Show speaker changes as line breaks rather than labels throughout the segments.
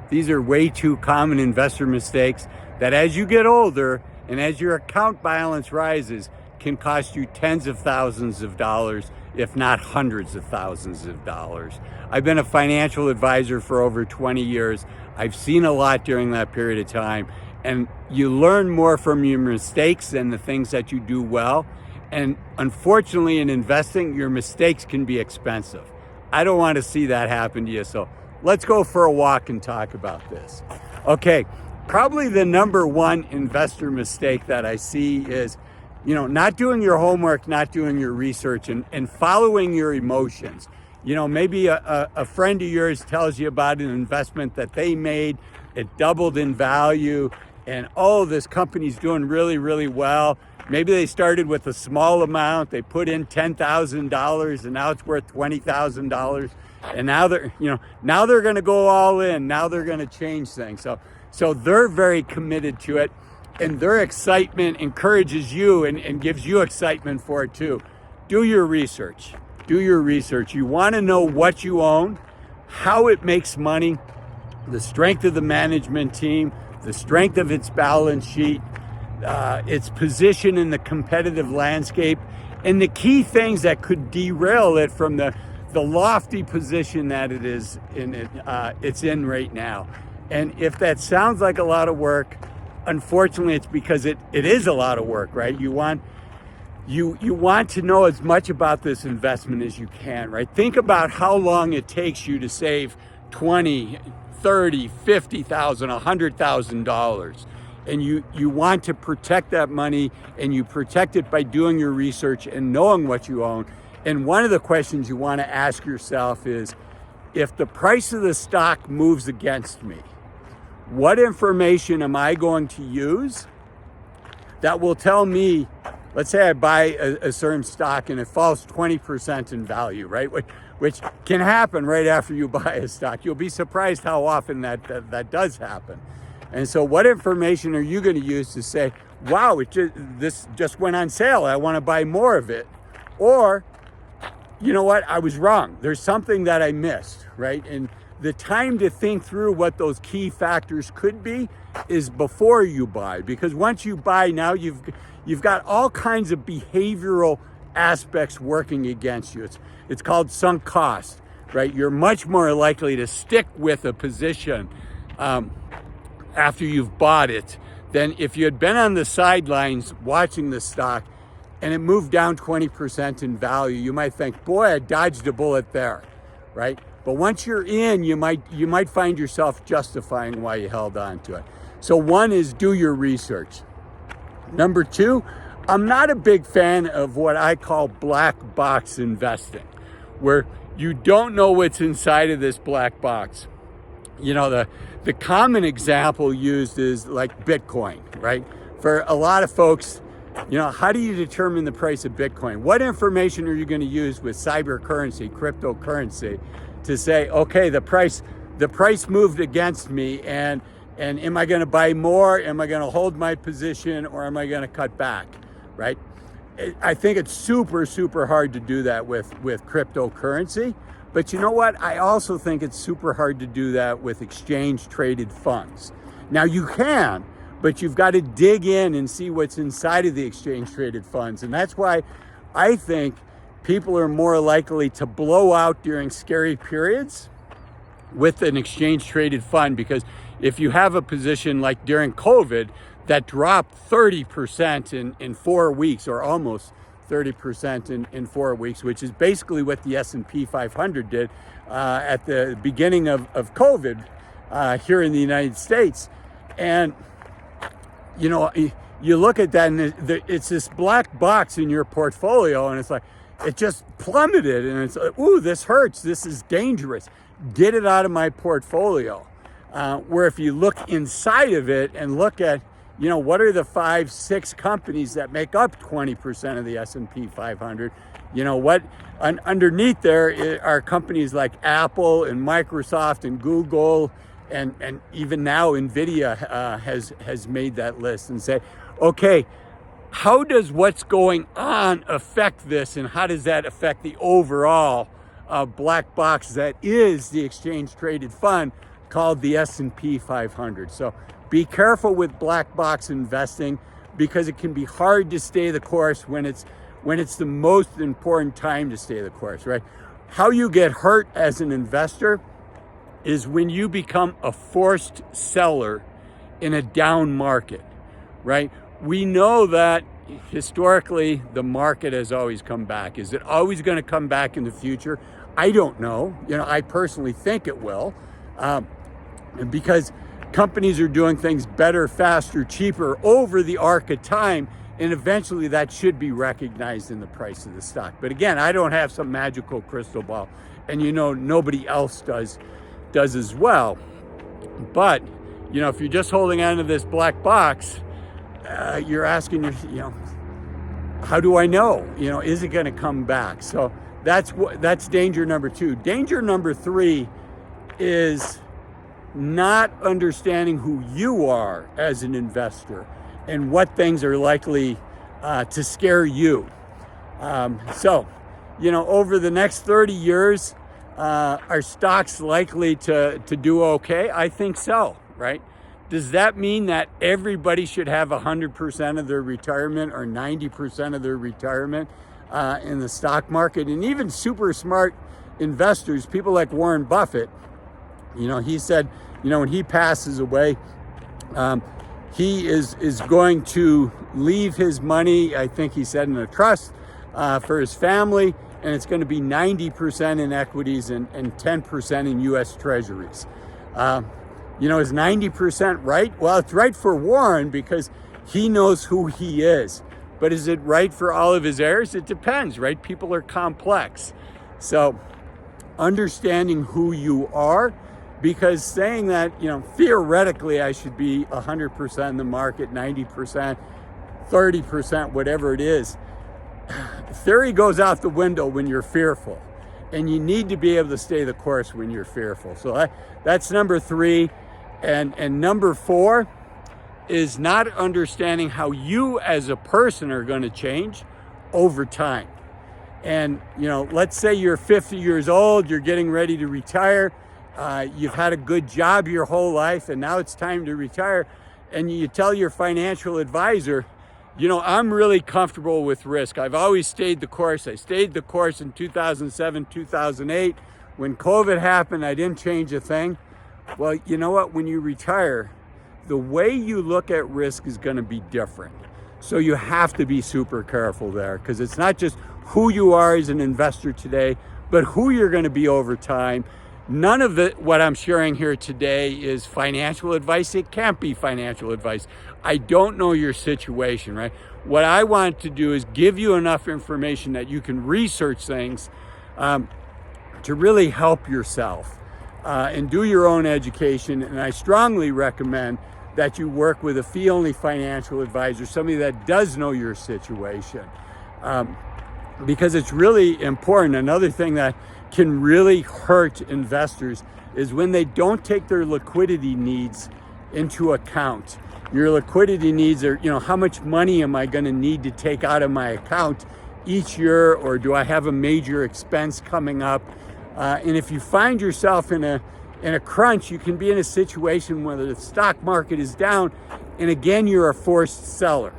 These are way too common investor mistakes that as you get older and as your account balance rises can cost you tens of thousands of dollars, if not hundreds of thousands of dollars. I've been a financial advisor for over 20 years. I've seen a lot during that period of time, and you learn more from your mistakes than the things that you do well. And unfortunately, in investing, your mistakes can be expensive. I don't want to see that happen to you. So let's go for a walk and talk about this. Okay, probably the number one investor mistake that I see is, not doing your homework, not doing your research, and following your emotions. Maybe a friend of yours tells you about an investment that they made, it doubled in value, and this company's doing really, really well. Maybe they started with a small amount, they put in $10,000, and now it's worth $20,000. And now they're going to go all in. Now they're going to change things. So they're very committed to it, and their excitement encourages you and gives you excitement for it too. Do your research. Do your research. You want to know what you own, how it makes money, the strength of the management team, the strength of its balance sheet, its position in the competitive landscape, and the key things that could derail it from the lofty position that it's in right now. And if that sounds like a lot of work, unfortunately, it's because it is a lot of work, right? You want to know as much about this investment as you can, right? Think about how long it takes you to save $20,000, $30,000, $50,000, $100,000. And you want to protect that money, and you protect it by doing your research and knowing what you own. And one of the questions you want to ask yourself is, if the price of the stock moves against me, what information am I going to use that will tell me, let's say I buy a certain stock and it falls 20% in value, right? Which can happen right after you buy a stock. You'll be surprised how often that does happen. And so what information are you going to use to say, wow, this just went on sale, I want to buy more of it? Or, you know what, I was wrong. There's something that I missed, right? And the time to think through what those key factors could be is before you buy. Because once you buy, now you've got all kinds of behavioral aspects working against you. It's called sunk cost, right? You're much more likely to stick with a position after you've bought it than if you had been on the sidelines watching the stock and it moved down 20% in value. You might think, boy, I dodged a bullet there, right? But once you're in, you might find yourself justifying why you held on to it. So one is, do your research. Number two, I'm not a big fan of what I call black box investing, where you don't know what's inside of this black box. The common example used is like Bitcoin, right? For a lot of folks, how do you determine the price of Bitcoin? What information are you going to use with cyber currency, cryptocurrency, to say, okay, the price moved against me, and am I going to buy more? Am I going to hold my position, or am I going to cut back, right? I think it's super, super hard to do that with cryptocurrency. But you know what? I also think it's super hard to do that with exchange traded funds. Now you can, but you've got to dig in and see what's inside of the exchange traded funds. And that's why I think people are more likely to blow out during scary periods with an exchange traded fund, because if you have a position like during COVID that dropped 30% in 4 weeks, or almost 30% in 4 weeks, which is basically what the S&P 500 did at the beginning of COVID here in the United States. And, you look at that, and it's this black box in your portfolio, and it's like, it just plummeted, and it's like, ooh, this hurts, this is dangerous, get it out of my portfolio. Where if you look inside of it and look at, what are the 5-6 companies that make up 20% of the S&P 500? Underneath there are companies like Apple and Microsoft and Google, and even now NVIDIA has made that list, and say, okay, how does what's going on affect this, and how does that affect the overall black box that is the exchange traded fund, called the S&P 500. So be careful with black box investing, because it can be hard to stay the course when it's the most important time to stay the course, right? How you get hurt as an investor is when you become a forced seller in a down market, right? We know that historically the market has always come back. Is it always going to come back in the future? I don't know. I personally think it will, because companies are doing things better, faster, cheaper over the arc of time, and eventually that should be recognized in the price of the stock. But again, I don't have some magical crystal ball, and nobody else does as well. But if you're just holding on to this black box, you're asking how do I know? Is it going to come back? So that's danger number 2. Danger number 3 is not understanding who you are as an investor and what things are likely to scare you. So over the next 30 years, are stocks likely to do okay? I think so, right? Does that mean that everybody should have 100% of their retirement or 90% of their retirement in the stock market? And even super smart investors, people like Warren Buffett, he said, when he passes away, he is going to leave his money, I think he said, in a trust for his family, and it's going to be 90% in equities and 10% in U.S. Treasuries. Is 90% right? Well, it's right for Warren because he knows who he is. But is it right for all of his heirs? It depends, right? People are complex. So understanding who you are, because saying that, theoretically I should be 100% in the market, 90%, 30%, whatever it is, theory goes out the window when you're fearful. And you need to be able to stay the course when you're fearful. So that's number 3. And number 4 is not understanding how you as a person are going to change over time. And, let's say you're 50 years old, you're getting ready to retire, you've had a good job your whole life, and now it's time to retire. And you tell your financial advisor, I'm really comfortable with risk. I've always stayed the course. I stayed the course in 2007, 2008. When COVID happened, I didn't change a thing. Well, you know what? When you retire, the way you look at risk is going to be different. So you have to be super careful there, because it's not just who you are as an investor today, but who you're going to be over time. None of what I'm sharing here today is financial advice. It can't be financial advice. I don't know your situation, right? What I want to do is give you enough information that you can research things to really help yourself and do your own education. And I strongly recommend that you work with a fee-only financial advisor, somebody that does know your situation, because it's really important. Another thing that can really hurt investors is when they don't take their liquidity needs into account. Your liquidity needs are, how much money am I going to need to take out of my account each year, or do I have a major expense coming up? And if you find yourself in a crunch, you can be in a situation where the stock market is down, and again, you're a forced seller.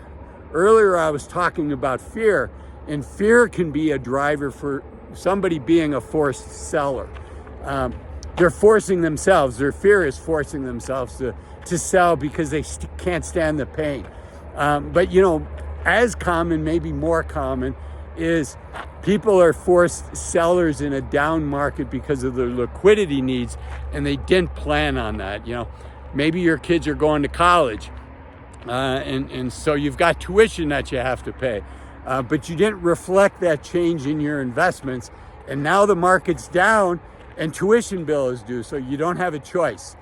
Earlier, I was talking about fear, and fear can be a driver for somebody being a forced seller. They're forcing themselves. Their fear is forcing themselves to sell because they can't stand the pain. But as common, maybe more common, is people are forced sellers in a down market because of their liquidity needs, and they didn't plan on that. Maybe your kids are going to college, and so you've got tuition that you have to pay. But you didn't reflect that change in your investments, and now the market's down and tuition bill is due, so you don't have a choice.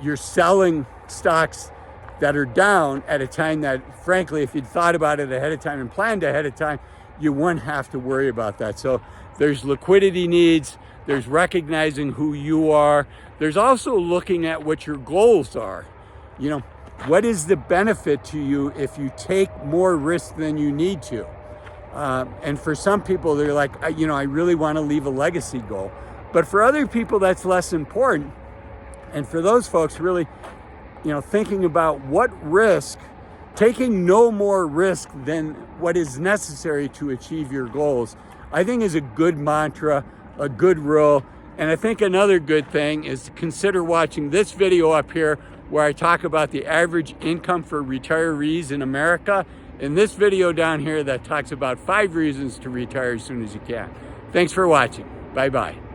You're selling stocks that are down at a time that, frankly, if you'd thought about it ahead of time and planned ahead of time, you wouldn't have to worry about that. So there's liquidity needs, there's recognizing who you are, there's also looking at what your goals are. What is the benefit to you if you take more risk than you need to? And for some people, they're like, I really want to leave a legacy goal. But for other people, that's less important. And for those folks really, thinking about what risk, taking no more risk than what is necessary to achieve your goals, I think is a good mantra, a good rule. And I think another good thing is to consider watching this video up here where I talk about the average income for retirees in America, and this video down here that talks about 5 reasons to retire as soon as you can. Thanks for watching. Bye-bye.